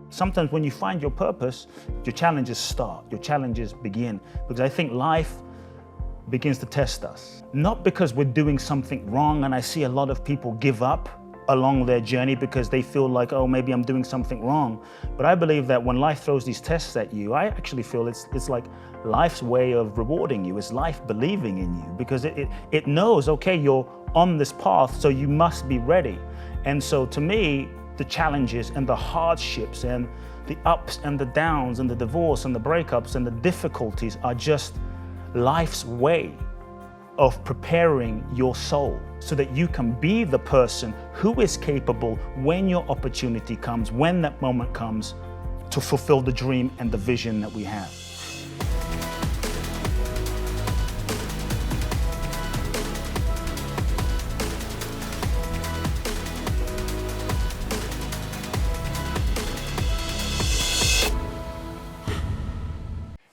sometimes when you find your purpose, your challenges start, your challenges begin. Because I think life begins to test us. Not because we're doing something wrong, and I see a lot of people give up along their journey because they feel like, oh, maybe I'm doing something wrong. But I believe that when life throws these tests at you, I actually feel it's like life's way of rewarding you. It's life believing in you, because it knows, okay, you're on this path, so you must be ready. And so to me, the challenges and the hardships and the ups and the downs and the divorce and the breakups and the difficulties are just life's way of preparing your soul so that you can be the person who is capable when your opportunity comes, when that moment comes, to fulfill the dream and the vision that we have.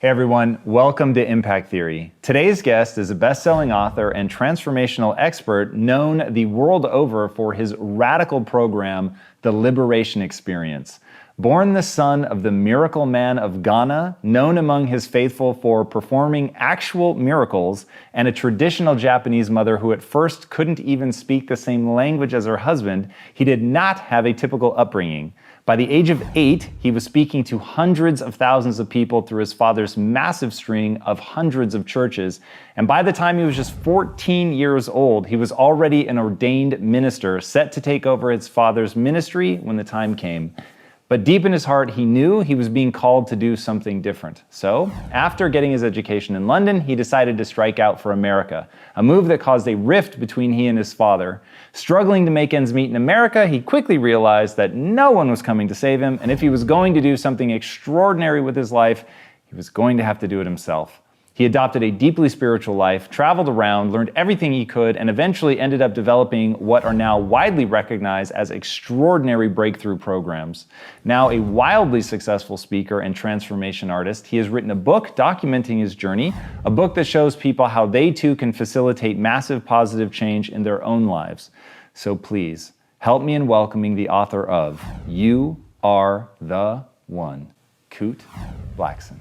Hey everyone, welcome to Impact Theory. Today's guest is a best-selling author and transformational expert known the world over for his radical program, The Liberation Experience. Born the son of the miracle man of Ghana, known among his faithful for performing actual miracles, and a traditional Japanese mother who at first couldn't even speak the same language as her husband, he did not have a typical upbringing. By the age of 8, he was speaking to hundreds of thousands of people through his father's massive string of hundreds of churches. And by the time he was just 14 years old, he was already an ordained minister, set to take over his father's ministry when the time came. But deep in his heart, he knew he was being called to do something different. So, after getting his education in London, he decided to strike out for America, a move that caused a rift between he and his father. Struggling to make ends meet in America, he quickly realized that no one was coming to save him, and if he was going to do something extraordinary with his life, he was going to have to do it himself. He adopted a deeply spiritual life, traveled around, learned everything he could, and eventually ended up developing what are now widely recognized as extraordinary breakthrough programs. Now a wildly successful speaker and transformation artist, he has written a book documenting his journey, a book that shows people how they too can facilitate massive positive change in their own lives. So please, help me in welcoming the author of You Are the One, Kute Blackson.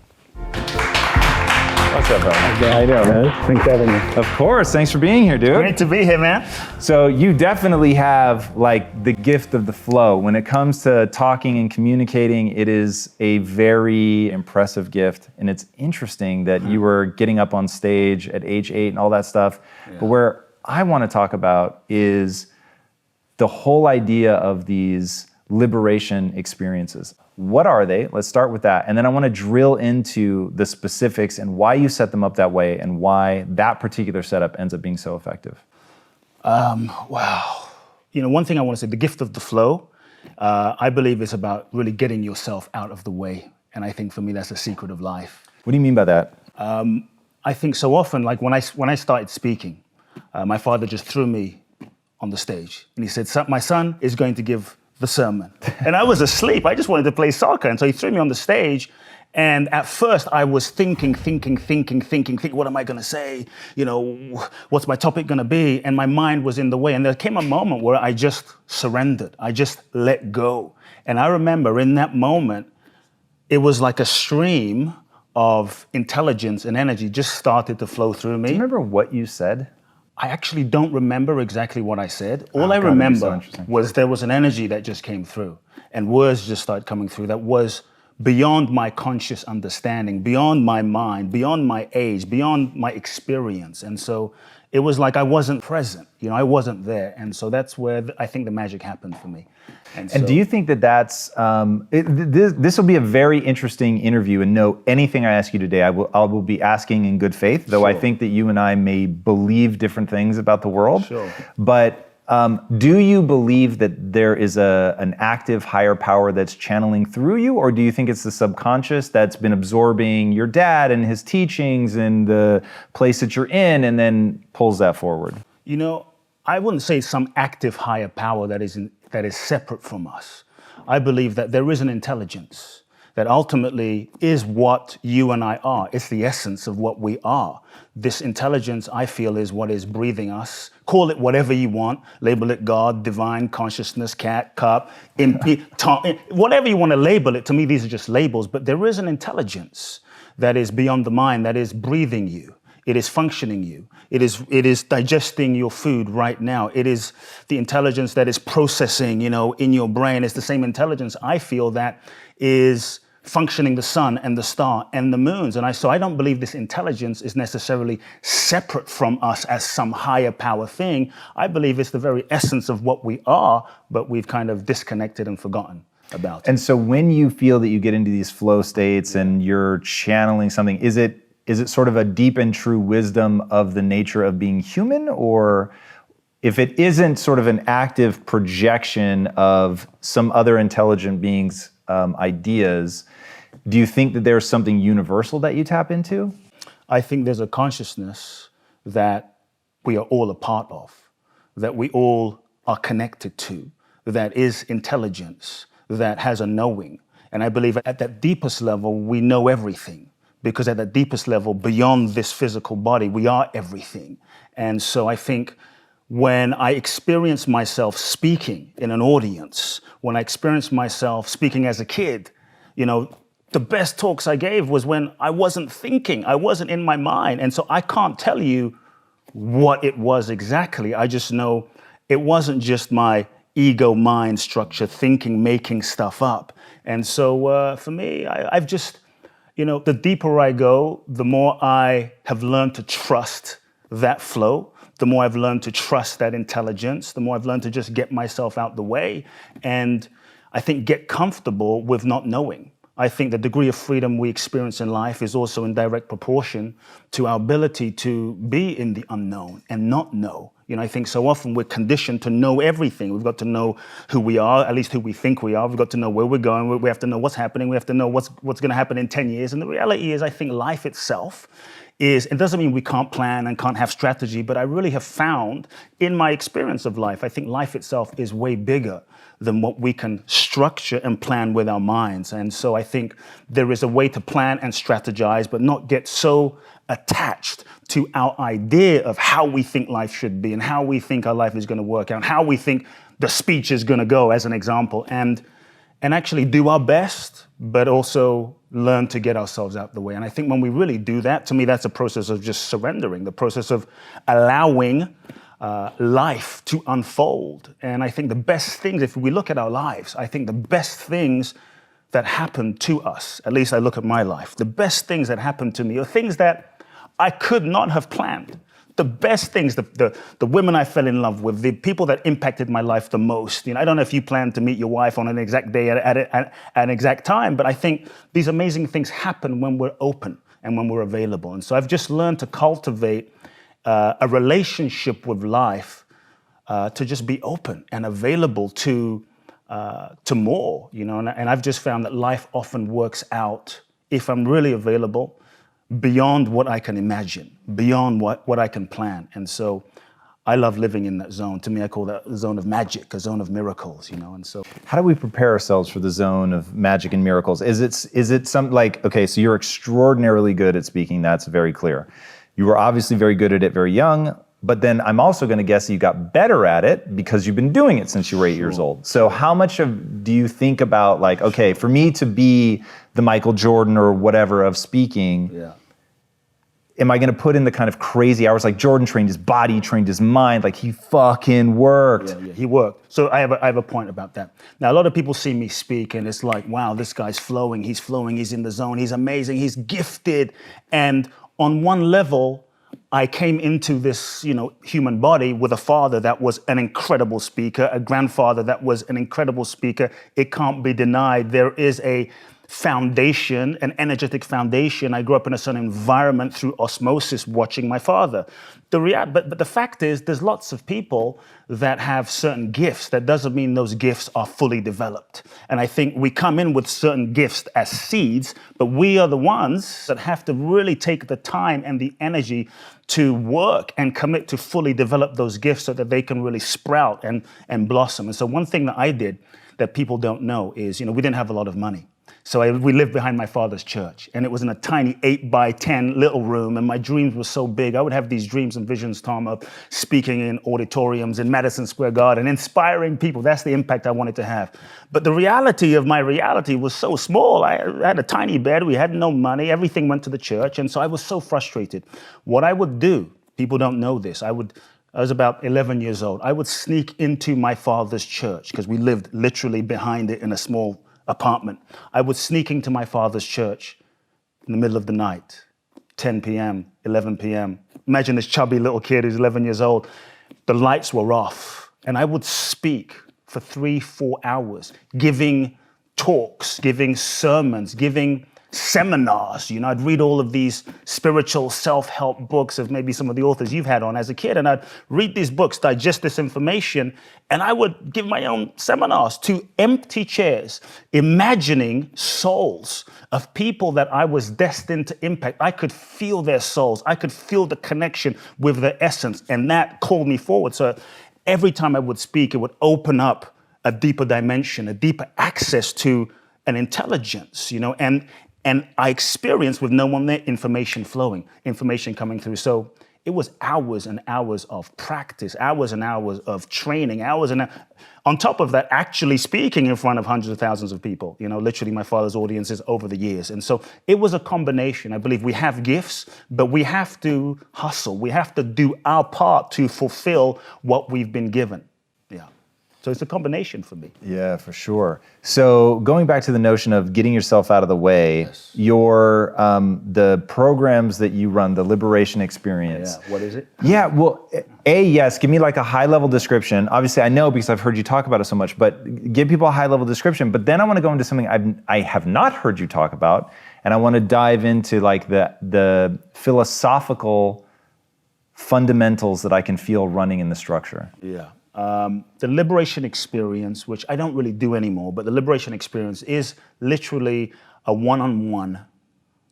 What's up, brother? How you doing, man? Thanks for having me. Of course, thanks for being here, dude. Great to be here, man. So you definitely have like the gift of the flow. When it comes to talking and communicating, it is a very impressive gift. And it's interesting that you were getting up on stage at age 8 and all that stuff. Yeah. But where I want to talk about is the whole idea of these liberation experiences. What are they? Let's start with that. And then I want to drill into the specifics and why you set them up that way and why that particular setup ends up being so effective. Wow. You know, one thing I want to say, the gift of the flow, I believe is about really getting yourself out of the way. And I think for me, that's the secret of life. What do you mean by that? I think so often, like when I started speaking, my father just threw me on the stage and he said, my son is going to give the sermon. And I was asleep. I just wanted to play soccer. And so he threw me on the stage. And at first I was thinking, what am I going to say? You know, what's my topic going to be? And my mind was in the way. And there came a moment where I just surrendered. I just let go. And I remember in that moment, it was like a stream of intelligence and energy just started to flow through me. Do you remember what you said? I actually don't remember exactly what I said. All I remember was there was an energy that just came through and words just started coming through that was beyond my conscious understanding, beyond my mind, beyond my age, beyond my experience. And so it was like I wasn't present, you know, I wasn't there. And so that's where I think the magic happened for me. And do you think that that's, this will be a very interesting interview, and no, anything I ask you today, I will be asking in good faith, though. Sure. I think that you and I may believe different things about the world. Sure. But do you believe that there is an active higher power that's channeling through you, or do you think it's the subconscious that's been absorbing your dad and his teachings and the place that you're in and then pulls that forward? You know, I wouldn't say some active higher power that is separate from us. I believe that there is an intelligence that ultimately is what you and I are. It's the essence of what we are. This intelligence, I feel, is what is breathing us. Call it whatever you want. Label it God, divine, consciousness, cat, cup, whatever you want to label it. To me, these are just labels. But there is an intelligence that is beyond the mind, that is breathing you. It is functioning you. It is digesting your food right now. It is the intelligence that is processing, in your brain. It's the same intelligence, I feel, that is functioning the sun and the star and the moons. And so I don't believe this intelligence is necessarily separate from us as some higher power thing. I believe it's the very essence of what we are, but we've kind of disconnected and forgotten about it. And so when you feel that you get into these flow states and you're channeling something, is it sort of a deep and true wisdom of the nature of being human? Or if it isn't sort of an active projection of some other intelligent being's ideas, do you think that there's something universal that you tap into? I think there's a consciousness that we are all a part of, that we all are connected to, that is intelligence, that has a knowing. And I believe at that deepest level, we know everything. Because at the deepest level, beyond this physical body, we are everything. And so I think when I experience myself speaking in an audience, when I experience myself speaking as a kid, the best talks I gave was when I wasn't thinking, I wasn't in my mind. And so I can't tell you what it was exactly. I just know it wasn't just my ego mind structure, thinking, making stuff up. And so for me, I've just, the deeper I go, the more I have learned to trust that flow, the more I've learned to trust that intelligence, the more I've learned to just get myself out the way and I think get comfortable with not knowing. I think the degree of freedom we experience in life is also in direct proportion to our ability to be in the unknown and not know. I think so often we're conditioned to know everything. We've got to know who we are, at least who we think we are. We've got to know where we're going. We have to know what's happening. We have to know what's going to happen in 10 years. And the reality is, I think life itself is, it doesn't mean we can't plan and can't have strategy, but I really have found in my experience of life, I think life itself is way bigger than what we can structure and plan with our minds. And so I think there is a way to plan and strategize, but not get so attached to our idea of how we think life should be and how we think our life is going to work out, and how we think the speech is going to go, as an example, and actually do our best, but also learn to get ourselves out the way. And I think when we really do that, to me, that's a process of just surrendering, the process of allowing life to unfold. And I think the best things, if we look at our lives, I think the best things that happen to us, at least I look at my life, the best things that happen to me are things that I could not have planned. The best things, the women I fell in love with, the people that impacted my life the most. I don't know if you plan to meet your wife on an exact day at an exact time, but I think these amazing things happen when we're open and when we're available. And so I've just learned to cultivate a relationship with life, to just be open and available to more, and I've just found that life often works out, if I'm really available, beyond what I can imagine, beyond what I can plan. And so I love living in that zone. To me, I call that a zone of magic, a zone of miracles, and so. How do we prepare ourselves for the zone of magic and miracles? Is it some okay, so you're extraordinarily good at speaking, that's very clear. You were obviously very good at it very young, but then I'm also going to guess that you got better at it because you've been doing it since you were 8 years old. So how much do you think about okay, for me to be the Michael Jordan or whatever of speaking, am I going to put in the kind of crazy hours like Jordan trained his body, trained his mind, like he fucking worked? Yeah, he worked. So I have a point about that. Now, a lot of people see me speak and it's like, wow, this guy's flowing, he's in the zone, he's amazing, he's gifted. And on one level, I came into this, human body with a father that was an incredible speaker, a grandfather that was an incredible speaker. It can't be denied. There is a foundation, an energetic foundation. I grew up in a certain environment through osmosis, watching my father. But the fact is, there's lots of people that have certain gifts. That doesn't mean those gifts are fully developed. And I think we come in with certain gifts as seeds, but we are the ones that have to really take the time and the energy to work and commit to fully develop those gifts so that they can really sprout and blossom. And so one thing that I did that people don't know is, we didn't have a lot of money. So we lived behind my father's church, and it was in a tiny 8x10 little room, and my dreams were so big. I would have these dreams and visions, Tom, of speaking in auditoriums in Madison Square Garden, inspiring people. That's the impact I wanted to have. But the reality of my reality was so small. I had a tiny bed. We had no money. Everything went to the church, and so I was so frustrated. What I would do, people don't know this, I was about 11 years old. I would sneak into my father's church, because we lived literally behind it in a small apartment. I was sneaking to my father's church in the middle of the night, 10 p.m., 11 p.m. Imagine this chubby little kid who's 11 years old. The lights were off, and I would speak for 3-4 hours, giving talks, giving sermons, giving seminars. I'd read all of these spiritual self-help books of maybe some of the authors you've had on as a kid, and I'd read these books, digest this information, and I would give my own seminars to empty chairs, imagining souls of people that I was destined to impact. I could feel their souls. I could feel the connection with their essence, and that called me forward. So every time I would speak, it would open up a deeper dimension, a deeper access to an intelligence, and I experienced with no one there information flowing, information coming through. So it was hours and hours of practice, hours and hours of training, on top of that, actually speaking in front of hundreds of thousands of people, literally my father's audiences over the years. And so it was a combination. I believe we have gifts, but we have to hustle. We have to do our part to fulfill what we've been given. Yeah. So it's a combination for me. Yeah, for sure. So going back to the notion of getting yourself out of the way, Yes. your the programs that you run, the Liberation Experience. Yeah, what is it? Yeah, well, yes, give me like a high-level description. Obviously, I know because I've heard you talk about it so much, but give people a high-level description. But then I want to go into something I have not heard you talk about, and I want to dive into like the philosophical fundamentals that I can feel running in the structure. Yeah. The Liberation Experience, which I don't really do anymore, but the Liberation Experience is literally a one-on-one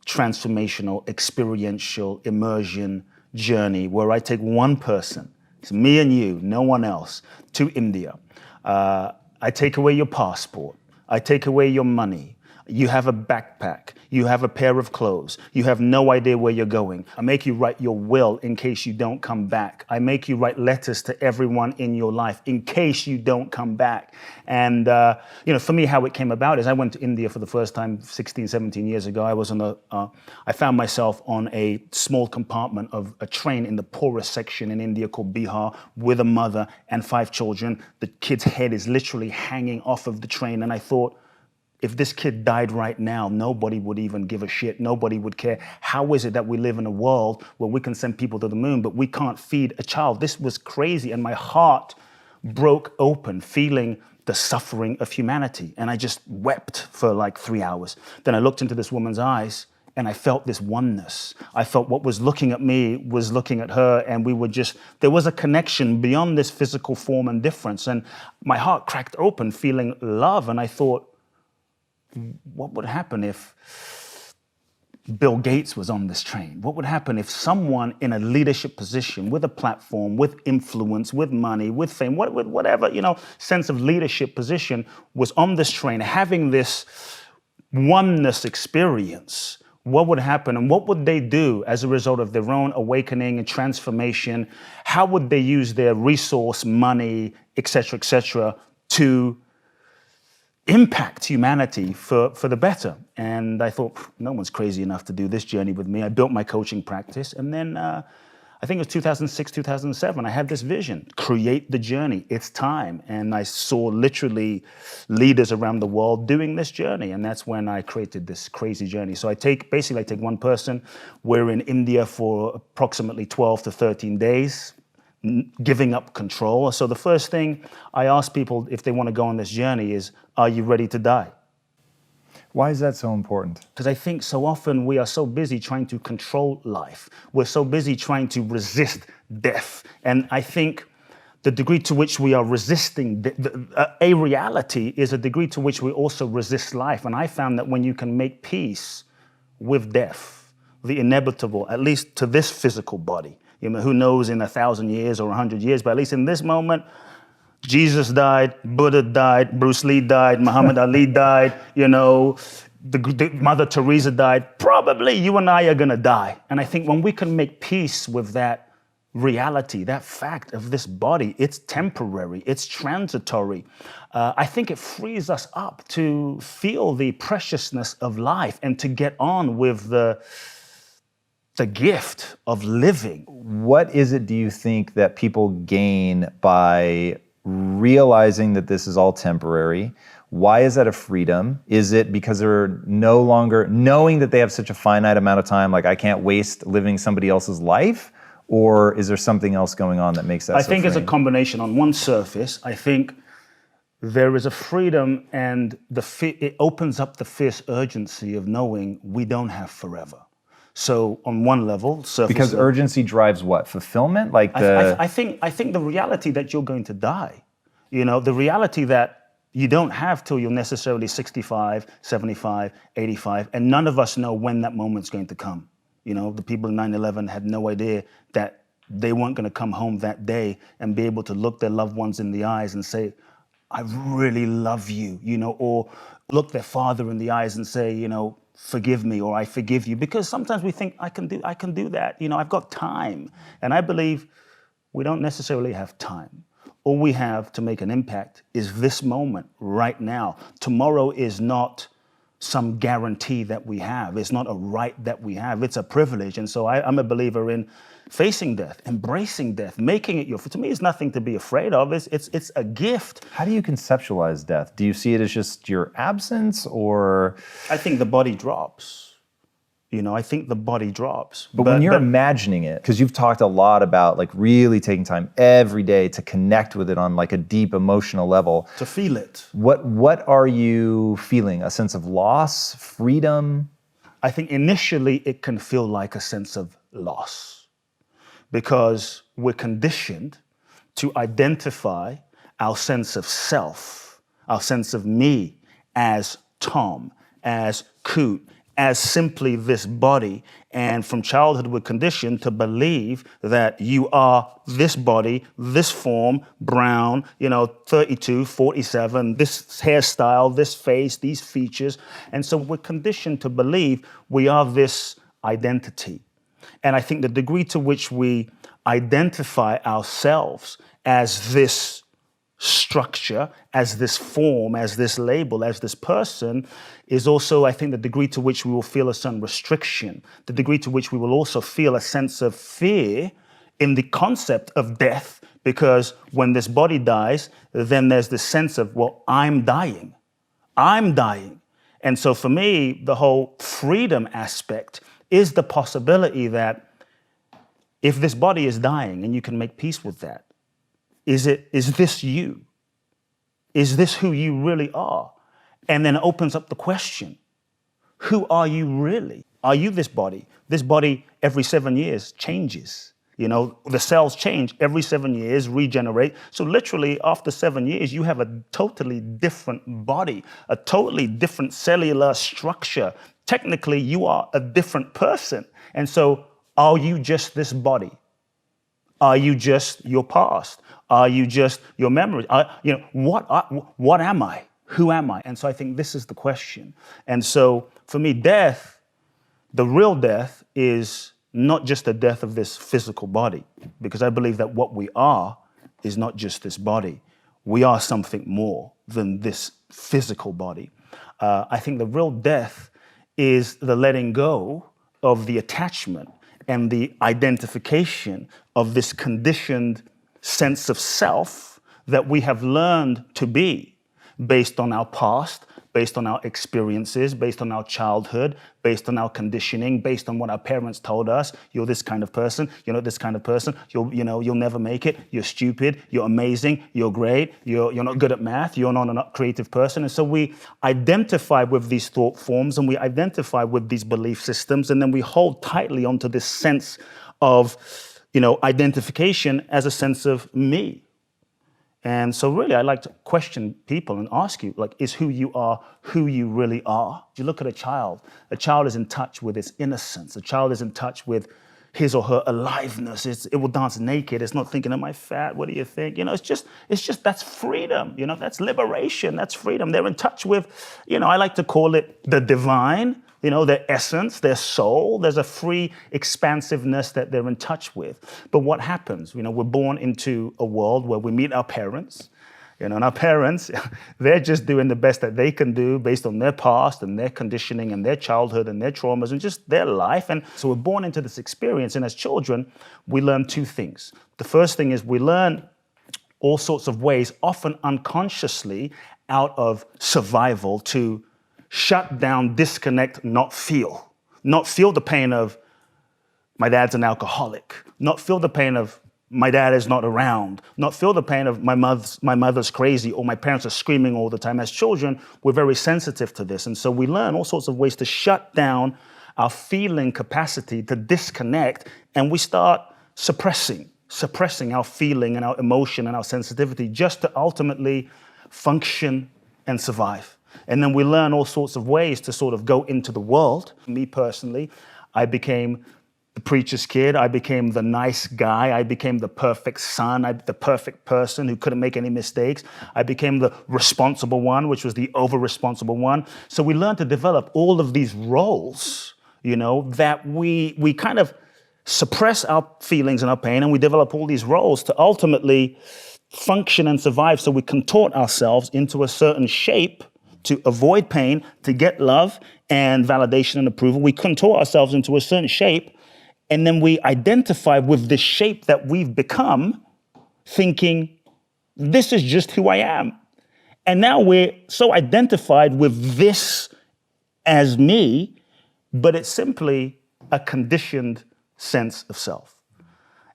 transformational, experiential immersion journey where I take one person, it's me and you, no one else, to India. I take away your passport. I take away your money. You have a backpack. You have a pair of clothes. You have no idea where you're going. I make you write your will in case you don't come back. I make you write letters to everyone in your life in case you don't come back. And, for me, how it came about is I went to India for the first time 16, 17 years ago. I found myself on a small compartment of a train in the poorest section in India called Bihar with a mother and 5 children. The kid's head is literally hanging off of the train. And I thought, if this kid died right now, nobody would even give a shit. Nobody would care. How is it that we live in a world where we can send people to the moon, but we can't feed a child? This was crazy. And my heart broke open, feeling the suffering of humanity. And I just wept for like 3 hours. Then I looked into this woman's eyes and I felt this oneness. I felt what was looking at me was looking at her, and there was a connection beyond this physical form and difference. And my heart cracked open, feeling love. And I thought, what would happen if Bill Gates was on this train? What would happen if someone in a leadership position with a platform, with influence, with money, with fame, whatever, sense of leadership position was on this train having this oneness experience? What would happen and what would they do as a result of their own awakening and transformation? How would they use their resource, money, et cetera, to impact humanity for the better? And I thought, no one's crazy enough to do this journey with me. I built my coaching practice. And then I think it was 2006, 2007, I had this vision, create the journey. It's time. And I saw literally leaders around the world doing this journey. And that's when I created this crazy journey. So I take one person. We're in India for approximately 12 to 13 days. Giving up control. So the first thing I ask people if they want to go on this journey is, are you ready to die? Why is that so important? Because I think so often we are so busy trying to control life. We're so busy trying to resist death. And I think the degree to which we are resisting a reality is a degree to which we also resist life. And I found that when you can make peace with death, the inevitable, at least to this physical body, who knows in 1,000 years or 100 years, but at least in this moment, Jesus died, Buddha died, Bruce Lee died, Muhammad Ali died, the Mother Teresa died. Probably you and I are gonna die. And I think when we can make peace with that reality, that fact of this body, it's temporary, it's transitory, I think it frees us up to feel the preciousness of life and to get on with the gift of living. What is it, do you think, that people gain by realizing that this is all temporary? Why is that a freedom? Is it because they're no longer knowing that they have such a finite amount of time, like I can't waste living somebody else's life? Or is there something else going on that makes that I so think freeing? it's a combination. On one surface, I think there is a freedom, and it opens up the fierce urgency of knowing we don't have forever. So on one level, surface because level, urgency drives what? Fulfillment? Like I think the reality that you're going to die, the reality that you don't have till you're necessarily 65, 75, 85, and none of us know when that moment's going to come. The people in 9/11 had no idea that they weren't going to come home that day and be able to look their loved ones in the eyes and say, I really love you, or look their father in the eyes and say, forgive me, or I forgive you. Because sometimes we think I can do that. I've got time. And I believe we don't necessarily have time. All we have to make an impact is this moment right now. Tomorrow is not some guarantee that we have. It's not a right that we have. It's a privilege. And so I'm a believer in facing death, embracing death, making it to me, it's nothing to be afraid of. It's a gift. How do you conceptualize death? Do you see it as just your absence, or? I think the body drops. I think the body drops. But when you're imagining it, because you've talked a lot about like really taking time every day to connect with it on like a deep emotional level. To feel it. What are you feeling? A sense of loss, freedom? I think initially it can feel like a sense of loss because we're conditioned to identify our sense of self, our sense of me as Tom, as Kute, as simply this body. And from childhood, we're conditioned to believe that you are this body, this form, brown, 32, 47, this hairstyle, this face, these features. And so we're conditioned to believe we are this identity. And I think the degree to which we identify ourselves as this structure, as this form, as this label, as this person, is also, I think, the degree to which we will feel a certain restriction, the degree to which we will also feel a sense of fear in the concept of death, because when this body dies, then there's this sense of, well, I'm dying. I'm dying. And so for me, the whole freedom aspect is the possibility that if this body is dying and you can make peace with that, is this you? Is this who you really are? And then it opens up the question, who are you really? Are you this body? This body every 7 years changes. The cells change every 7 years, regenerate. So literally after 7 years, you have a totally different body, a totally different cellular structure. Technically, you are a different person. And so are you just this body? Are you just your past? Are you just your memories? What am I? Who am I? And so I think this is the question. And so for me, death, the real death is not just the death of this physical body, because I believe that what we are is not just this body. We are something more than this physical body. I think the real death is the letting go of the attachment and the identification of this conditioned sense of self that we have learned to be based on our past, based on our experiences, based on our childhood, based on our conditioning, based on what our parents told us. You're this kind of person, you're not this kind of person, you'll never make it, you're stupid, you're amazing, you're great, you're not good at math, you're not a creative person. And so we identify with these thought forms and we identify with these belief systems, and then we hold tightly onto this sense of identification as a sense of me. And so really, I like to question people and ask you, is who you are who you really are? You look at a child is in touch with its innocence. A child is in touch with, his or her aliveness. It will dance naked. It's not thinking, am I fat? What do you think? You know, it's just that's freedom. You know, that's liberation. That's freedom. They're in touch with, you know, I like to call it the divine, you know, their essence, their soul. There's a free expansiveness that they're in touch with. But what happens? You know, we're born into a world where we meet our parents. You know, and our parents, they're just doing the best that they can do based on their past and their conditioning and their childhood and their traumas and just their life. And so we're born into this experience. And as children, we learn two things. The first thing is we learn all sorts of ways, often unconsciously, out of survival to shut down, disconnect, not feel. Not feel the pain of my dad's an alcoholic. Not feel the pain of my dad is not around, not feel the pain of my mother's crazy or my parents are screaming all the time. As children, we're very sensitive to this. And so we learn all sorts of ways to shut down our feeling capacity, to disconnect, and we start suppressing our feeling and our emotion and our sensitivity just to ultimately function and survive. And then we learn all sorts of ways to sort of go into the world. Me personally, I became the preacher's kid. I became the nice guy. I became the perfect son. The perfect person who couldn't make any mistakes. I became the responsible one, which was the over-responsible one. So we learned to develop all of these roles, you know, that we kind of suppress our feelings and our pain, and we develop all these roles to ultimately function and survive. So we contort ourselves into a certain shape to avoid pain, to get love and validation and approval. We contort ourselves into a certain shape. And then we identify with the shape that we've become, thinking, this is just who I am. And now we're so identified with this as me, but it's simply a conditioned sense of self.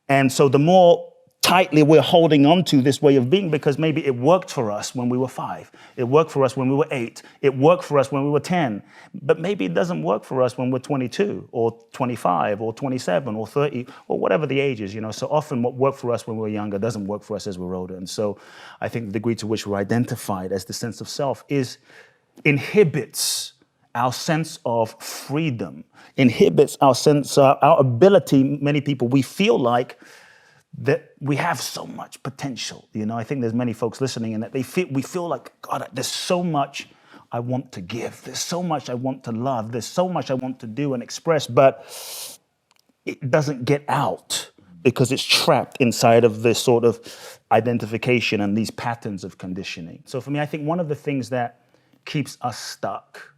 And so the more tightly we're holding on to this way of being, because maybe it worked for us when we were 5. It worked for us when we were 8. It worked for us when we were 10. But maybe it doesn't work for us when we're 22 or 25 or 27 or 30 or whatever the age is, you know. So often what worked for us when we were younger doesn't work for us as we're older. And so I think the degree to which we're identified as the sense of self inhibits our sense of freedom, inhibits our sense, our ability. Many people, we feel like that we have so much potential. You know, I think there's many folks listening and that we feel like, God, there's so much I want to give. There's so much I want to love. There's so much I want to do and express, but it doesn't get out because it's trapped inside of this sort of identification and these patterns of conditioning. So for me, I think one of the things that keeps us stuck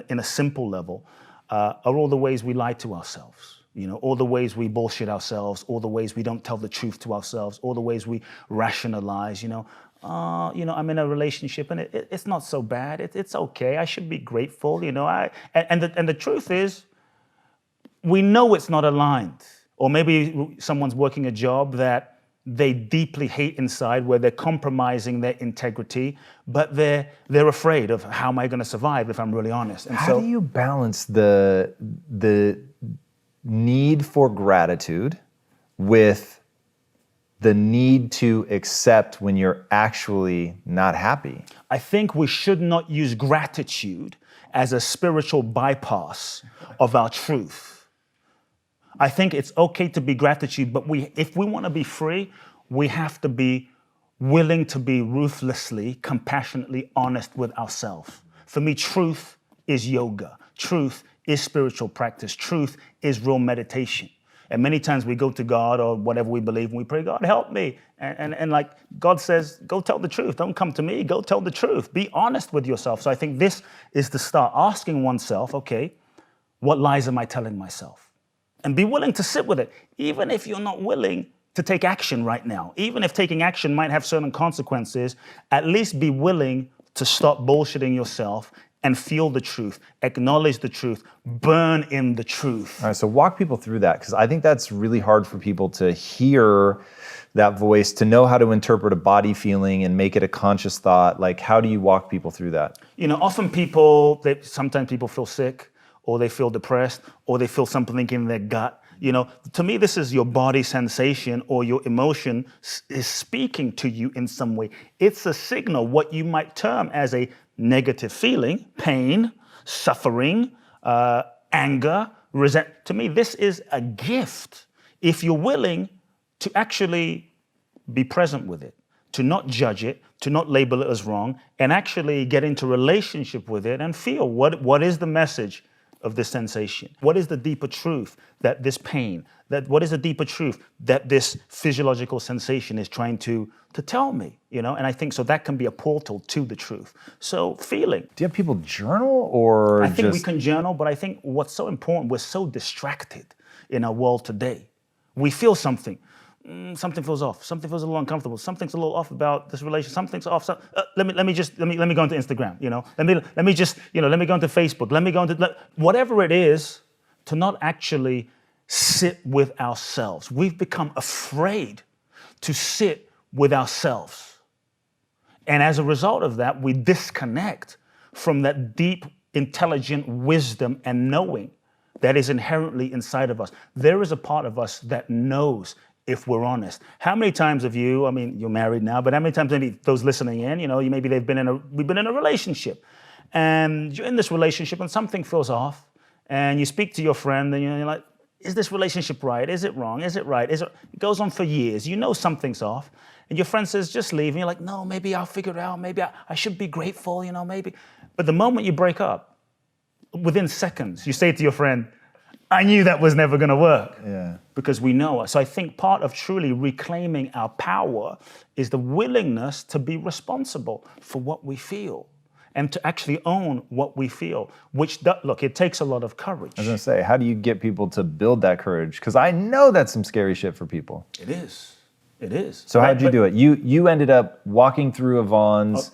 in a simple level are all the ways we lie to ourselves. You know, all the ways we bullshit ourselves, all the ways we don't tell the truth to ourselves, all the ways we rationalize, I'm in a relationship and it's not so bad. It's okay. I should be grateful, you know. And the truth is, we know it's not aligned. Or maybe someone's working a job that they deeply hate inside, where they're compromising their integrity, but they're afraid of how am I going to survive if I'm really honest. And how do you balance the need for gratitude with the need to accept when you're actually not happy? I think we should not use gratitude as a spiritual bypass of our truth. I think it's okay to be gratitude, but if we want to be free, we have to be willing to be ruthlessly, compassionately honest with ourselves. For me, truth is yoga. Truth is spiritual practice. Truth is real meditation. And many times we go to God or whatever we believe and we pray, God, help me. And like God says, go tell the truth. Don't come to me. Go tell the truth. Be honest with yourself. So I think this is the start, asking oneself, okay, what lies am I telling myself? And be willing to sit with it, even if you're not willing to take action right now. Even if taking action might have certain consequences, at least be willing to stop bullshitting yourself and feel the truth, acknowledge the truth, burn in the truth. All right, so walk people through that, because I think that's really hard for people to hear that voice, to know how to interpret a body feeling and make it a conscious thought. Like, how do you walk people through that? You know, often sometimes people feel sick, or they feel depressed, or they feel something in their gut. You know, to me, this is your body sensation or your emotion is speaking to you in some way. It's a signal, what you might term as a negative feeling, pain, suffering, anger, resent. To me, this is a gift if you're willing to actually be present with it, to not judge it, to not label it as wrong, and actually get into relationship with it and feel what is the message of this sensation? What is the deeper truth that this pain, what is the deeper truth that this physiological sensation is trying to tell me, And I think so that can be a portal to the truth. So feeling. Do you have people journal or I think we can journal, but I think what's so important, we're so distracted in our world today. We feel something. Something feels off. Something feels a little uncomfortable. Something's a little off about this relationship. Something's off. Let me go into Instagram. Let me go into Facebook. Let me go into whatever it is. To not actually sit with ourselves. We've become afraid to sit with ourselves, and as a result of that, we disconnect from that deep, intelligent wisdom and knowing that is inherently inside of us. There is a part of us that knows. If we're honest, how many times have you? I mean, you're married now, but how many times maybe those listening in? Maybe we've been in a relationship, and you're in this relationship, and something feels off, and you speak to your friend, and you're like, "Is this relationship right? Is it wrong? Is it right? It goes on for years. You know something's off, and your friend says, "Just leave." And you're like, "No, maybe I'll figure it out. Maybe I should be grateful. Maybe." But the moment you break up, within seconds, you say to your friend, "I knew that was never going to work." Yeah. Because we know it. So I think part of truly reclaiming our power is the willingness to be responsible for what we feel and to actually own what we feel, look, it takes a lot of courage. I was going to say, how do you get people to build that courage? Because I know that's some scary shit for people. It is. It is. So how'd you do it? You ended up walking through a Vons,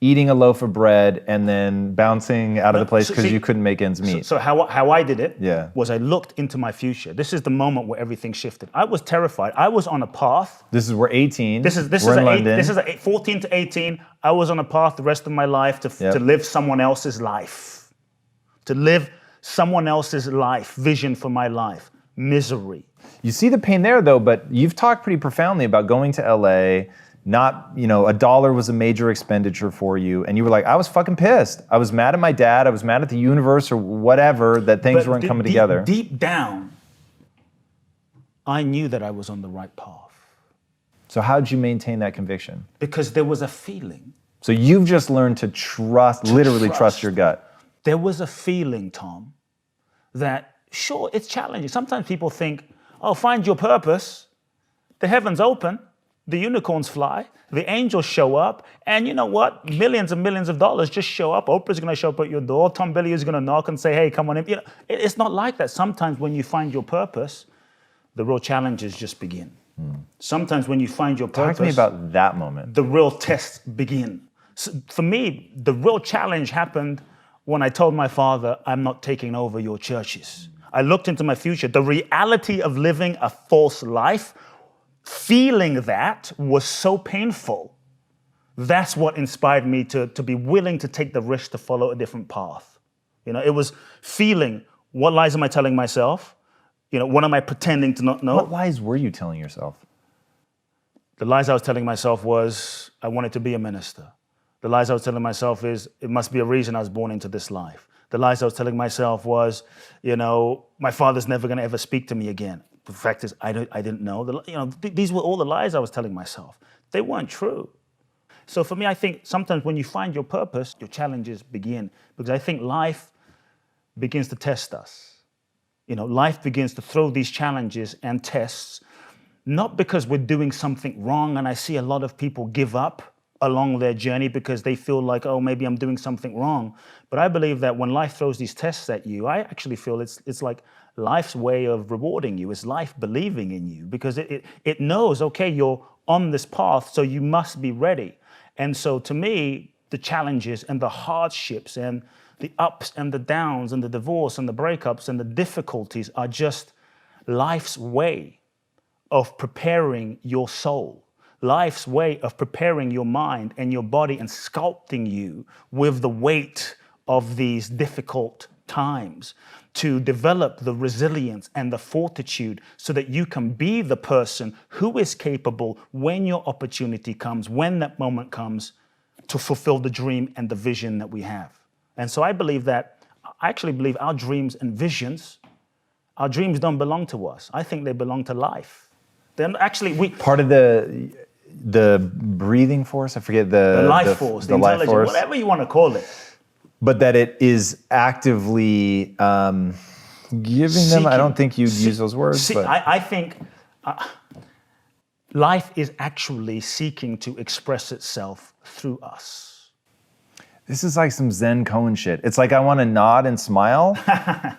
eating a loaf of bread, and then bouncing out of the place because you couldn't make ends meet. So how I did it Yeah. was I looked into my future. This is the moment where everything shifted. I was terrified. I was on a path. This is we're 18. This is London. This is 14 to 18. I was on a path the rest of my life to live someone else's life. To live someone else's life, vision for my life, misery. You see the pain there though, but you've talked pretty profoundly about going to LA. Not, $1 was a major expenditure for you. And you were like, I was fucking pissed. I was mad at my dad. I was mad at the universe or whatever, that things weren't coming together. Deep down, I knew that I was on the right path. So how'd you maintain that conviction? Because there was a feeling. So you've just learned to literally trust your gut. There was a feeling, Tom, that sure, it's challenging. Sometimes people think, find your purpose. The heavens open. The unicorns fly, the angels show up, and you know what? Millions and millions of dollars just show up. Oprah's going to show up at your door. Tom Bilyeu is going to knock and say, "Hey, come on in." It's not like that. Sometimes when you find your purpose, the real challenges just begin. Sometimes when you find your purpose, talk to me about that moment. The real tests begin. So for me, the real challenge happened when I told my father, "I'm not taking over your churches." I looked into my future. The reality of living a false life. Feeling that was so painful. That's what inspired me to be willing to take the risk to follow a different path. It was feeling, what lies am I telling myself? What am I pretending to not know? What lies were you telling yourself? The lies I was telling myself was, I wanted to be a minister. The lies I was telling myself is, it must be a reason I was born into this life. The lies I was telling myself was, my father's never going to ever speak to me again. The fact is, I didn't know. These were all the lies I was telling myself. They weren't true. So for me, I think sometimes when you find your purpose, your challenges begin. Because I think life begins to test us. Life begins to throw these challenges and tests, not because we're doing something wrong. And I see a lot of people give up along their journey because they feel like, maybe I'm doing something wrong. But I believe that when life throws these tests at you, I actually feel it's like life's way of rewarding you. It's life believing in you because it knows, okay, you're on this path, so you must be ready. And so to me, the challenges and the hardships and the ups and the downs and the divorce and the breakups and the difficulties are just life's way of preparing your soul. Life's way of preparing your mind and your body and sculpting you with the weight of these difficult times to develop the resilience and the fortitude so that you can be the person who is capable when your opportunity comes, when that moment comes, to fulfill the dream and the vision that we have. And so I actually believe our dreams and visions Our dreams don't belong to us. I think they belong to life. Then actually, part of the breathing force, I forget the life force, the life intelligence, force, whatever you want to call it. but that it is actively giving them. I don't think you'd use those words. But I think life is actually seeking to express itself through us. This is like some Zen koan shit. It's like I want to nod and smile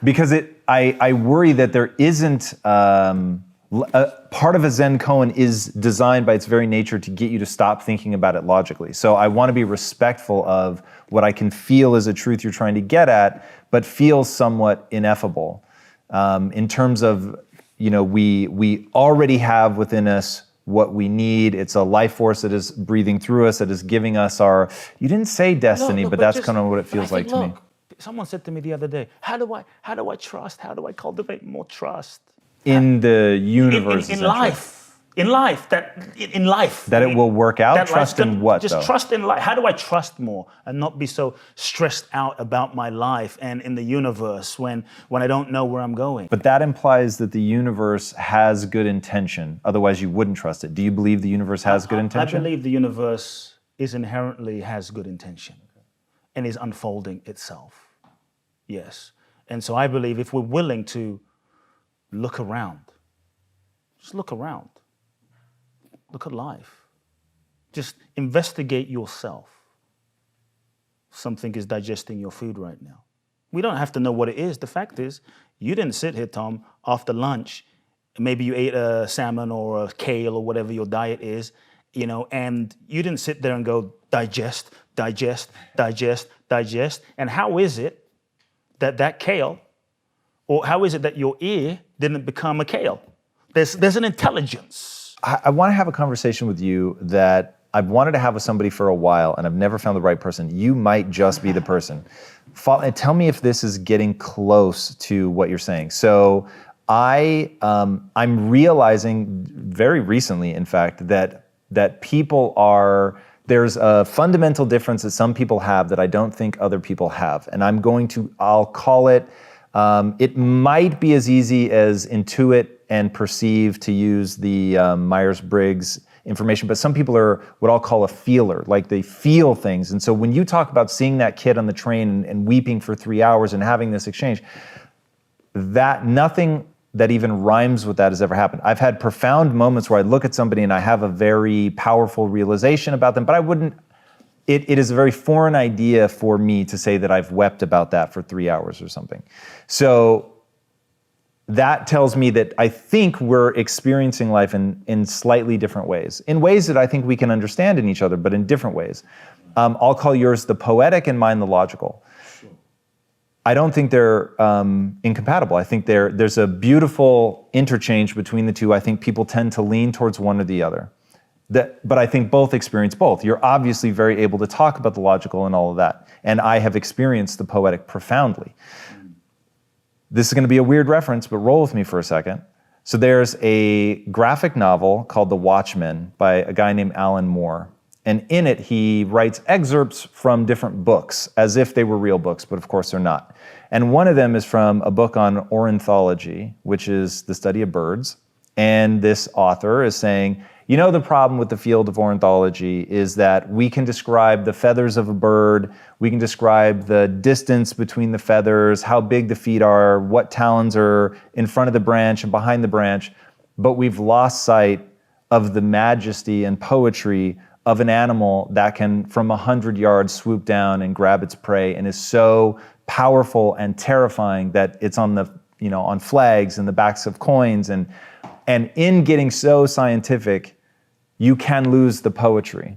because I worry that there isn't. Part of a Zen koan is designed by its very nature to get you to stop thinking about it logically. So I want to be respectful of what I can feel is a truth you're trying to get at, but feels somewhat ineffable. In terms of, we already have within us what we need. It's a life force that is breathing through us, that is giving us our, you didn't say destiny, but that's kind of what it feels like to me. Someone said to me the other day, how do I trust? How do I cultivate more trust? In the universe, in life, that it will work out. Trust in what? Just trust in life. How do I trust more and not be so stressed out about my life and in the universe when I don't know where I'm going? But that implies that the universe has good intention. Otherwise, you wouldn't trust it. Do you believe the universe has good intention? I believe the universe inherently has good intention and is unfolding itself. Yes, and so I believe if we're willing to look around. Just look around. Look at life. Just investigate yourself. Something is digesting your food right now. We don't have to know what it is. The fact is, you didn't sit here, Tom, after lunch. Maybe you ate a salmon or a kale or whatever your diet is, and you didn't sit there and go digest. And how is it that kale, or how is it that your ear didn't become a kale? There's an intelligence. I want to have a conversation with you that I've wanted to have with somebody for a while, and I've never found the right person. You might just be the person. Tell me if this is getting close to what you're saying. So I'm realizing very recently, in fact, that people are, there's a fundamental difference that some people have that I don't think other people have. And I'll call it, it might be as easy as intuit and perceive, to use the Myers-Briggs information, but some people are what I'll call a feeler, like they feel things. And so when you talk about seeing that kid on the train and weeping for 3 hours and having this exchange, that nothing that even rhymes with that has ever happened. I've had profound moments where I look at somebody and I have a very powerful realization about them, but I wouldn't, it is a very foreign idea for me to say that I've wept about that for 3 hours or something. So that tells me that I think we're experiencing life in slightly different ways, in ways that I think we can understand in each other, but in different ways. I'll call yours the poetic and mine the logical. Sure. I don't think they're incompatible. I think there's a beautiful interchange between the two. I think people tend to lean towards one or the other. But I think both experience both. You're obviously very able to talk about the logical and all of that. And I have experienced the poetic profoundly. This is going to be a weird reference, but roll with me for a second. So there's a graphic novel called The Watchmen by a guy named Alan Moore. And in it, he writes excerpts from different books, as if they were real books, but of course they're not. And one of them is from a book on ornithology, which is the study of birds. And this author is saying, the problem with the field of ornithology is that we can describe the feathers of a bird, we can describe the distance between the feathers, how big the feet are, what talons are in front of the branch and behind the branch, but we've lost sight of the majesty and poetry of an animal that can, from 100 yards, swoop down and grab its prey, and is so powerful and terrifying that it's on the, on flags and the backs of coins, and in getting so scientific, you can lose the poetry.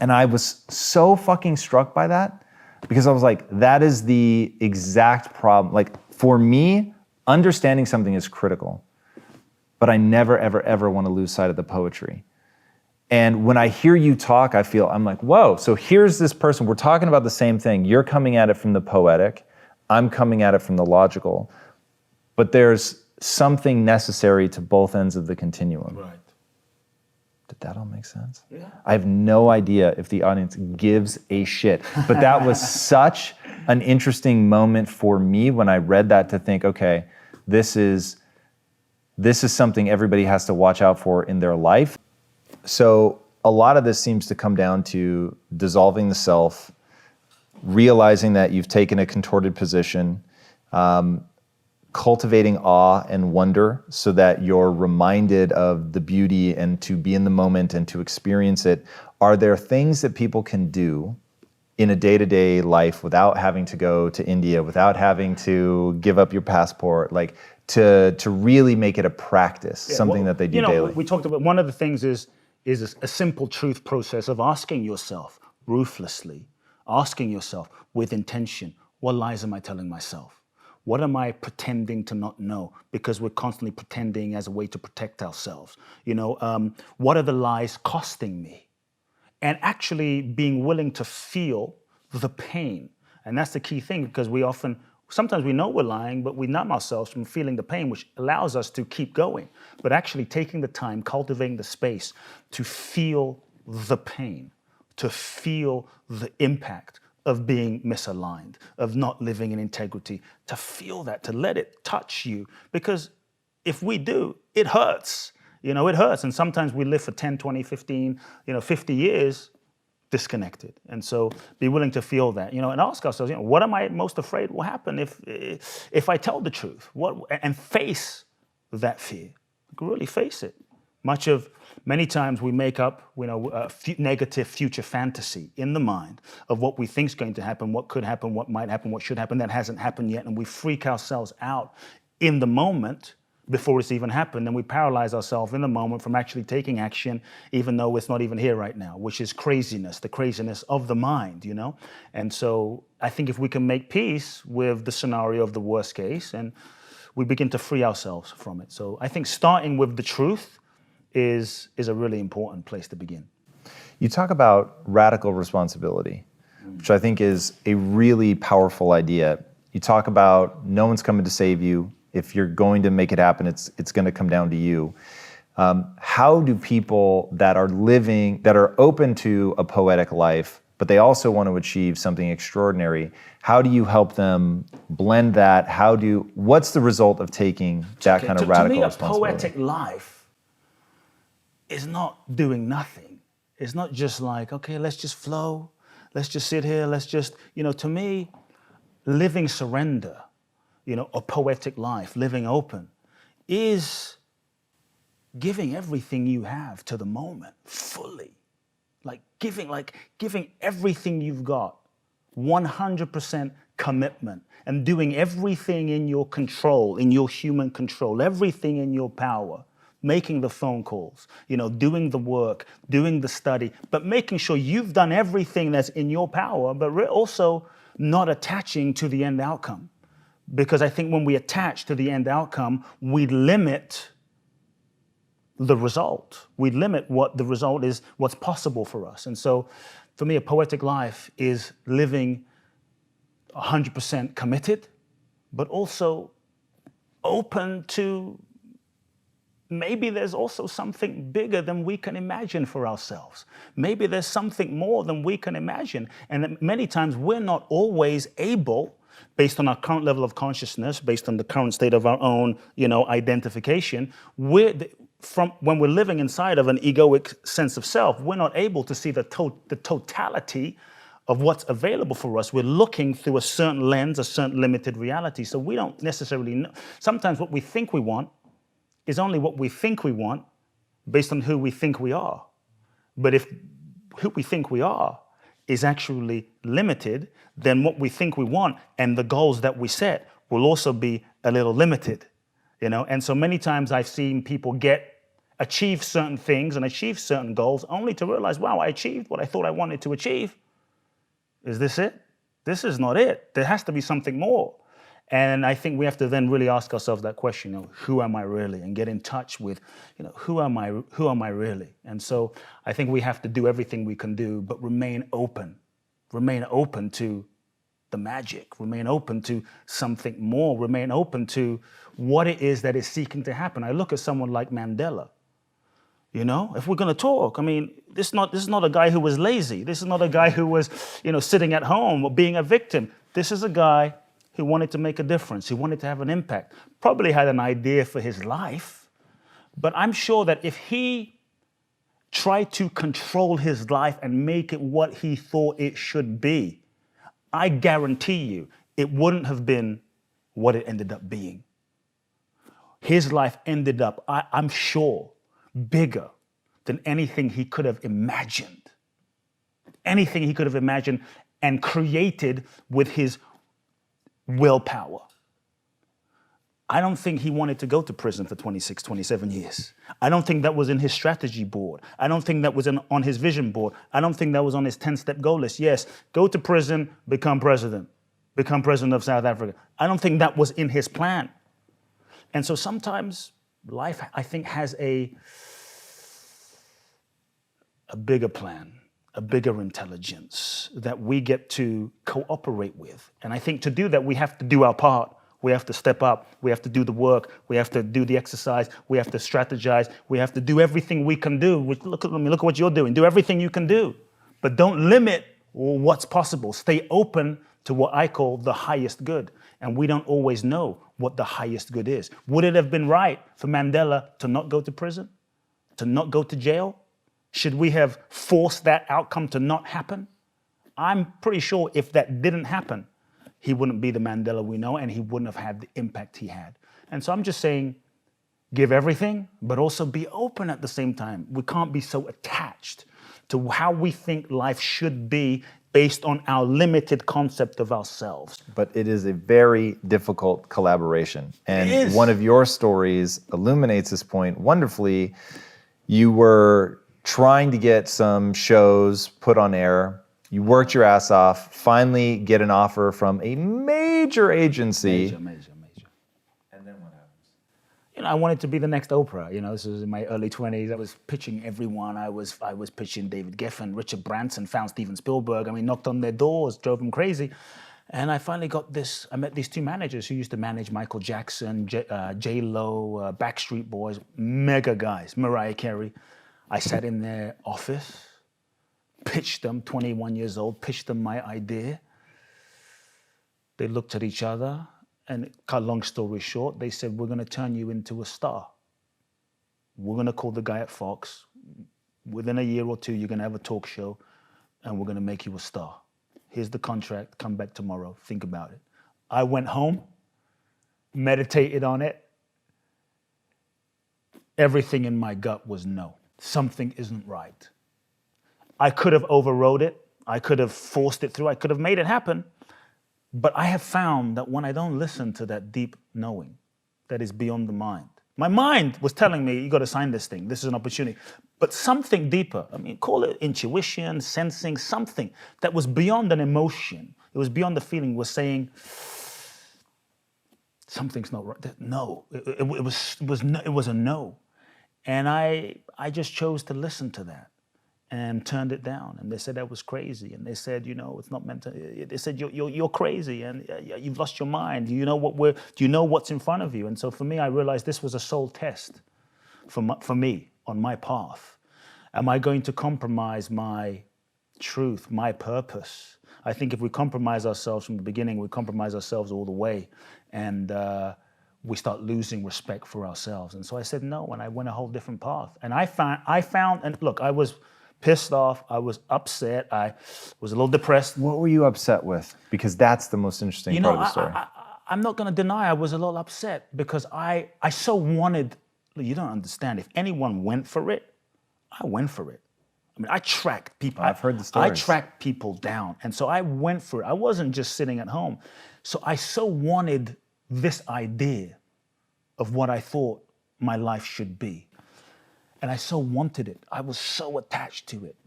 And I was so fucking struck by that, because I was like, that is the exact problem. Like, for me, understanding something is critical, but I never, ever, ever want to lose sight of the poetry. And when I hear you talk, I'm like, whoa, so here's this person, we're talking about the same thing. You're coming at it from the poetic, I'm coming at it from the logical, but there's something necessary to both ends of the continuum. Right. Did that all make sense? Yeah. I have no idea if the audience gives a shit, but that was such an interesting moment for me when I read that, to think, okay, this is something everybody has to watch out for in their life. So a lot of this seems to come down to dissolving the self, realizing that you've taken a contorted position, cultivating awe and wonder so that you're reminded of the beauty and to be in the moment and to experience it. Are there things that people can do in a day-to-day life without having to go to India, without having to give up your passport, like to really make it a practice, something that they do daily? We talked about one of the things is a simple truth process of asking yourself ruthlessly, asking yourself with intention, what lies am I telling myself? What am I pretending to not know? Because we're constantly pretending as a way to protect ourselves. What are the lies costing me? And actually being willing to feel the pain. And that's the key thing, because sometimes we know we're lying, but we numb ourselves from feeling the pain, which allows us to keep going. But actually taking the time, cultivating the space to feel the pain, to feel the impact of being misaligned, of not living in integrity, to feel that, to let it touch you. Because if we do, it hurts. It hurts. And sometimes we live for 10, 20, 15, 50 years disconnected. And so be willing to feel that, and ask ourselves, what am I most afraid will happen if I tell the truth? And face that fear. Really face it. Many times we make up, a negative future fantasy in the mind of what we think is going to happen, what could happen, what might happen, what should happen, that hasn't happened yet. And we freak ourselves out in the moment before it's even happened. And we paralyze ourselves in the moment from actually taking action, even though it's not even here right now, which is craziness, the craziness of the mind, And so I think if we can make peace with the scenario of the worst case, and we begin to free ourselves from it. So I think starting with the truth is a really important place to begin. You talk about radical responsibility, which I think is a really powerful idea. You talk about no one's coming to save you. If you're going to make it happen, it's going to come down to you. How do people that are open to a poetic life, but they also want to achieve something extraordinary, how do you help them blend that? What's the result of taking that kind of radical responsibility? To me, a poetic life is not doing nothing. It's not just like, okay, let's just flow. Let's just sit here. Let's just, to me, living surrender, a poetic life, living open, is giving everything you have to the moment fully. Giving everything you've got, 100% commitment, and doing everything in your control, in your human control, everything in your power. Making the phone calls, doing the work, doing the study, but making sure you've done everything that's in your power, but also not attaching to the end outcome. Because I think when we attach to the end outcome, we limit the result. We limit what the result is, what's possible for us. And so for me, a poetic life is living 100% committed, but also open to maybe there's also something bigger than we can imagine for ourselves. Maybe there's something more than we can imagine. And many times we're not always able, based on our current level of consciousness, based on the current state of our own, identification, when we're living inside of an egoic sense of self, we're not able to see the totality of what's available for us. We're looking through a certain lens, a certain limited reality. So we don't necessarily know. Sometimes what we think we want is only what we think we want based on who we think we are. But if who we think we are is actually limited, then what we think we want and the goals that we set will also be a little limited, And so many times I've seen people achieve certain things and achieve certain goals only to realize, wow, I achieved what I thought I wanted to achieve. Is this it? This is not it. There has to be something more. And I think we have to then really ask ourselves that question, who am I really? And get in touch with, who am I really? And so I think we have to do everything we can do, but remain open to the magic, remain open to something more, remain open to what it is that is seeking to happen. I look at someone like Mandela. If we're going to talk, this is not a guy who was lazy. This is not a guy who was, sitting at home or being a victim. This is a guy He wanted to make a difference. He wanted to have an impact. Probably had an idea for his life, but I'm sure that if he tried to control his life and make it what he thought it should be, I guarantee you it wouldn't have been what it ended up being. His life ended up, I'm sure, bigger than anything he could have imagined. Anything he could have imagined and created with his willpower. I don't think he wanted to go to prison for 26, 27 years. I don't think that was in his strategy board. I don't think that was on his vision board. I don't think that was on his 10-step goal list. Yes, go to prison, become president of South Africa. I don't think that was in his plan. And so sometimes life, I think, has a bigger plan, a bigger intelligence that we get to cooperate with. And I think to do that, we have to do our part. We have to step up. We have to do the work. We have to do the exercise. We have to strategize. We have to do everything we can do. Look at what you're doing. Do everything you can do. But don't limit what's possible. Stay open to what I call the highest good. And we don't always know what the highest good is. Would it have been right for Mandela to not go to prison? To not go to jail? Should we have forced that outcome to not happen? I'm pretty sure if that didn't happen, he wouldn't be the Mandela we know, and he wouldn't have had the impact he had. And so I'm just saying, give everything, but also be open at the same time. We can't be so attached to how we think life should be based on our limited concept of ourselves. But it is a very difficult collaboration. It is. And one of your stories illuminates this point wonderfully. You were trying to get some shows put on air. You worked your ass off, finally get an offer from a major agency. Major. And then what happens? I wanted to be the next Oprah. This was in my early 20s. I was pitching everyone. I was pitching David Geffen, Richard Branson, found Steven Spielberg. Knocked on their doors, drove them crazy. And I finally I met these two managers who used to manage Michael Jackson, J-Lo, Backstreet Boys, mega guys, Mariah Carey. I sat in their office, pitched them, 21 years old, pitched them my idea. They looked at each other, and cut long story short, they said, we're going to turn you into a star. We're going to call the guy at Fox. Within a year or two, you're going to have a talk show, and we're going to make you a star. Here's the contract. Come back tomorrow. Think about it. I went home, meditated on it. Everything in my gut was no. Something isn't right. I could have overrode it. I could have forced it through. I could have made it happen. But I have found that when I don't listen to that deep knowing that is beyond the mind, my mind was telling me, you got to sign this thing. This is an opportunity. But something deeper, call it intuition, sensing, something that was beyond an emotion. It was beyond the feeling, was saying, something's not right. No, it was a no. And I just chose to listen to that and turned it down. And they said that was crazy. And they said, it's not meant to. They said you're crazy and you've lost your mind. Do you know what's in front of you? And so for me, I realized this was a soul test for me on my path. Am I going to compromise my truth, my purpose? I think if we compromise ourselves from the beginning, we compromise ourselves all the way. And we start losing respect for ourselves. And so I said no, and I went a whole different path. And I found, and look, I was pissed off, I was upset, I was a little depressed. What were you upset with? Because that's the most interesting part of the story. I'm not gonna deny I was a little upset because I so wanted, you don't understand, if anyone went for it, I went for it. I tracked people. I've heard the stories. I tracked people down. And so I went for it. I wasn't just sitting at home. So I so wanted this idea of what I thought my life should be. And I so wanted it. I was so attached to it.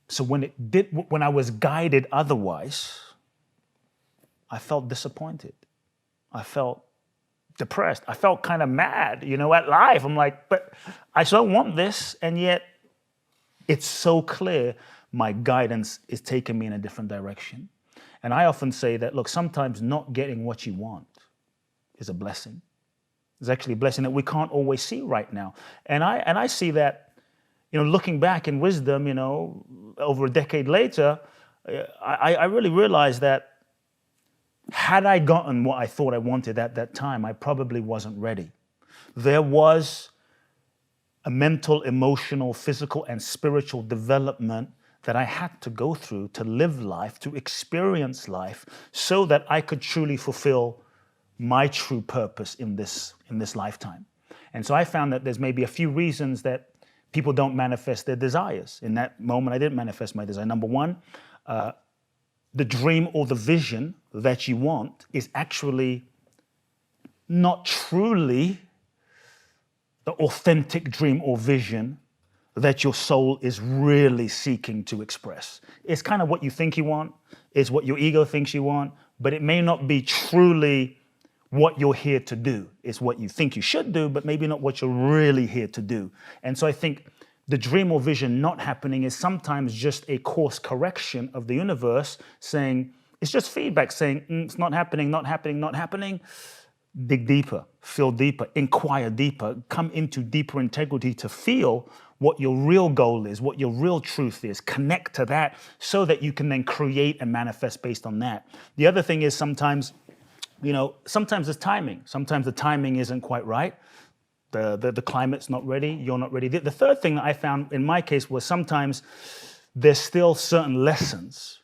So when I was guided otherwise, I felt disappointed. I felt depressed. I felt kind of mad, at life. I'm like, but I so want this, and yet it's so clear my guidance is taking me in a different direction. And I often say that, look, sometimes not getting what you want is a blessing. It's actually a blessing that we can't always see right now. And I see that, looking back in wisdom, over a decade later, I really realized that had I gotten what I thought I wanted at that time, I probably wasn't ready. There was a mental, emotional, physical, and spiritual development that I had to go through to live life, to experience life, so that I could truly fulfill my true purpose in this lifetime. And so I found that there's maybe a few reasons that people don't manifest their desires. In that moment, I didn't manifest my desire. Number one, the dream or the vision that you want is actually not truly the authentic dream or vision that your soul is really seeking to express. It's kind of what you think you want, it's what your ego thinks you want, but it may not be truly what you're here to do. It's what you think you should do, but maybe not what you're really here to do. And so I think the dream or vision not happening is sometimes just a course correction of the universe saying, it's just feedback saying, it's not happening, not happening, not happening. Dig deeper, feel deeper, inquire deeper, come into deeper integrity to feel what your real goal is, what your real truth is, connect to that so that you can then create and manifest based on that. The other thing is sometimes there's timing. Sometimes the timing isn't quite right. The climate's not ready, you're not ready. The third thing that I found in my case was sometimes there's still certain lessons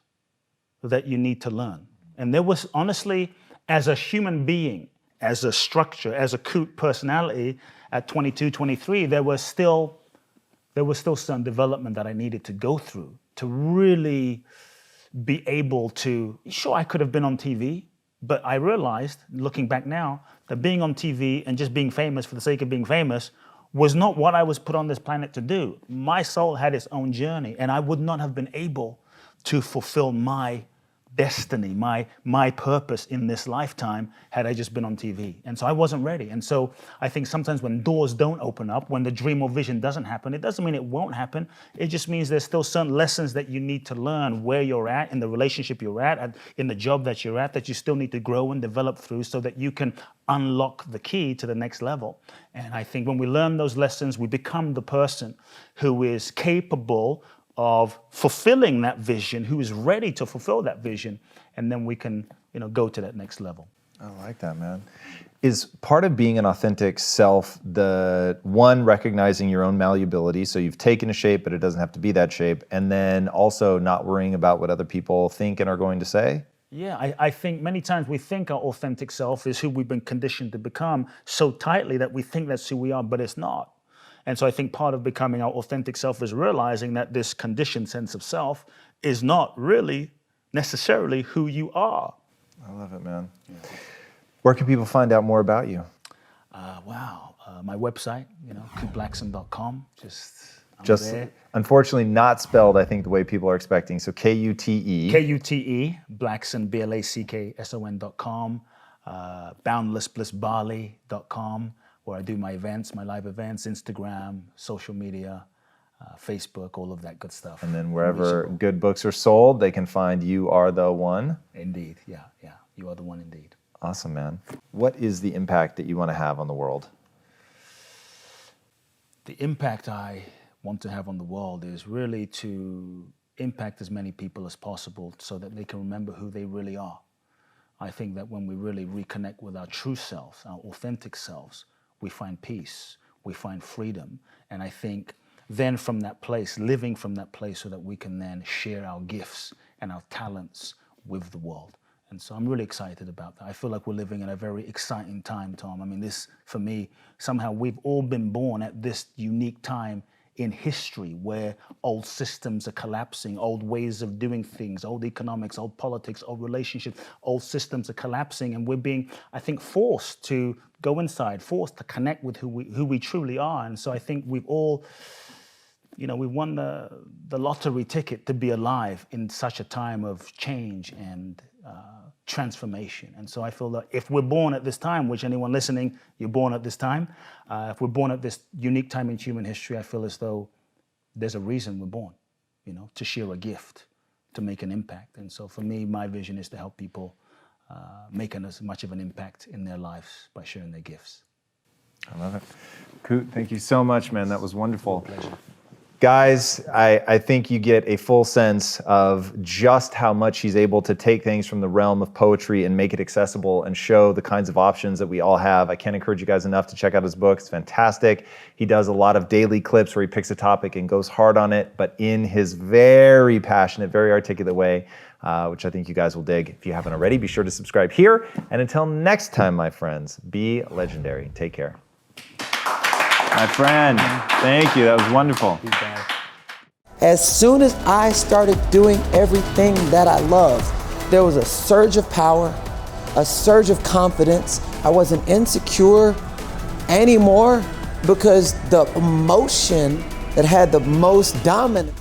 that you need to learn. And there was honestly, as a human being, as a structure, as a Kute personality at 22, 23, there was still some development that I needed to go through to really be able to, sure, I could have been on TV, but I realized, looking back now, that being on TV and just being famous for the sake of being famous was not what I was put on this planet to do. My soul had its own journey, and I would not have been able to fulfill my destiny, my purpose in this lifetime had I just been on TV. And so I wasn't ready. And so I think sometimes when doors don't open up, when the dream or vision doesn't happen, it doesn't mean it won't happen. It just means there's still certain lessons that you need to learn where you're at, in the relationship you're at, in the job that you're at, that you still need to grow and develop through so that you can unlock the key to the next level. And I think when we learn those lessons, we become the person who is capable of fulfilling that vision, who is ready to fulfill that vision, and then we can, go to that next level. I like that, man. Is part of being an authentic self the one, recognizing your own malleability, so you've taken a shape, but it doesn't have to be that shape, and then also not worrying about what other people think and are going to say? Yeah, I think many times we think our authentic self is who we've been conditioned to become so tightly that we think that's who we are, but it's not. And so I think part of becoming our authentic self is realizing that this conditioned sense of self is not really necessarily who you are. I love it, man. Yeah. Where can people find out more about you? My website, kuteblackson.com. Just there. Unfortunately not spelled, I think, the way people are expecting. So Kute. Kute, Blackson, BLACKSON.com, boundlessblissbali.com. where I do my events, my live events, Instagram, social media, Facebook, all of that good stuff. And then wherever good books are sold, they can find You Are the One. Indeed, yeah. You are the one indeed. Awesome, man. What is the impact that you want to have on the world? The impact I want to have on the world is really to impact as many people as possible so that they can remember who they really are. I think that when we really reconnect with our true selves, our authentic selves, we find peace, we find freedom. And I think then from that place, living from that place so that we can then share our gifts and our talents with the world. And so I'm really excited about that. I feel like we're living in a very exciting time, Tom. I mean, this, for me, somehow we've all been born at this unique time in history where old systems are collapsing, old ways of doing things, old economics, old politics, old relationships, old systems are collapsing, and we're being, I think, forced to go inside, forced to connect with who we truly are. And so I think we've all, we won the lottery ticket to be alive in such a time of change and transformation. And so I feel that if we're born at this time, which anyone listening, you're born at this time, if we're born at this unique time in human history, I feel as though there's a reason we're born, to share a gift, to make an impact. And so for me, my vision is to help people make as much of an impact in their lives by sharing their gifts. I love it. Kute, thank you so much, man. That was wonderful. Pleasure. Guys, I think you get a full sense of just how much he's able to take things from the realm of poetry and make it accessible and show the kinds of options that we all have. I can't encourage you guys enough to check out his book. It's fantastic. He does a lot of daily clips where he picks a topic and goes hard on it, but in his very passionate, very articulate way, which I think you guys will dig. If you haven't already, be sure to subscribe here. And until next time, my friends, be legendary. Take care. My friend, thank you. That was wonderful. As soon as I started doing everything that I loved, there was a surge of power, a surge of confidence. I wasn't insecure anymore because the emotion that had the most dominant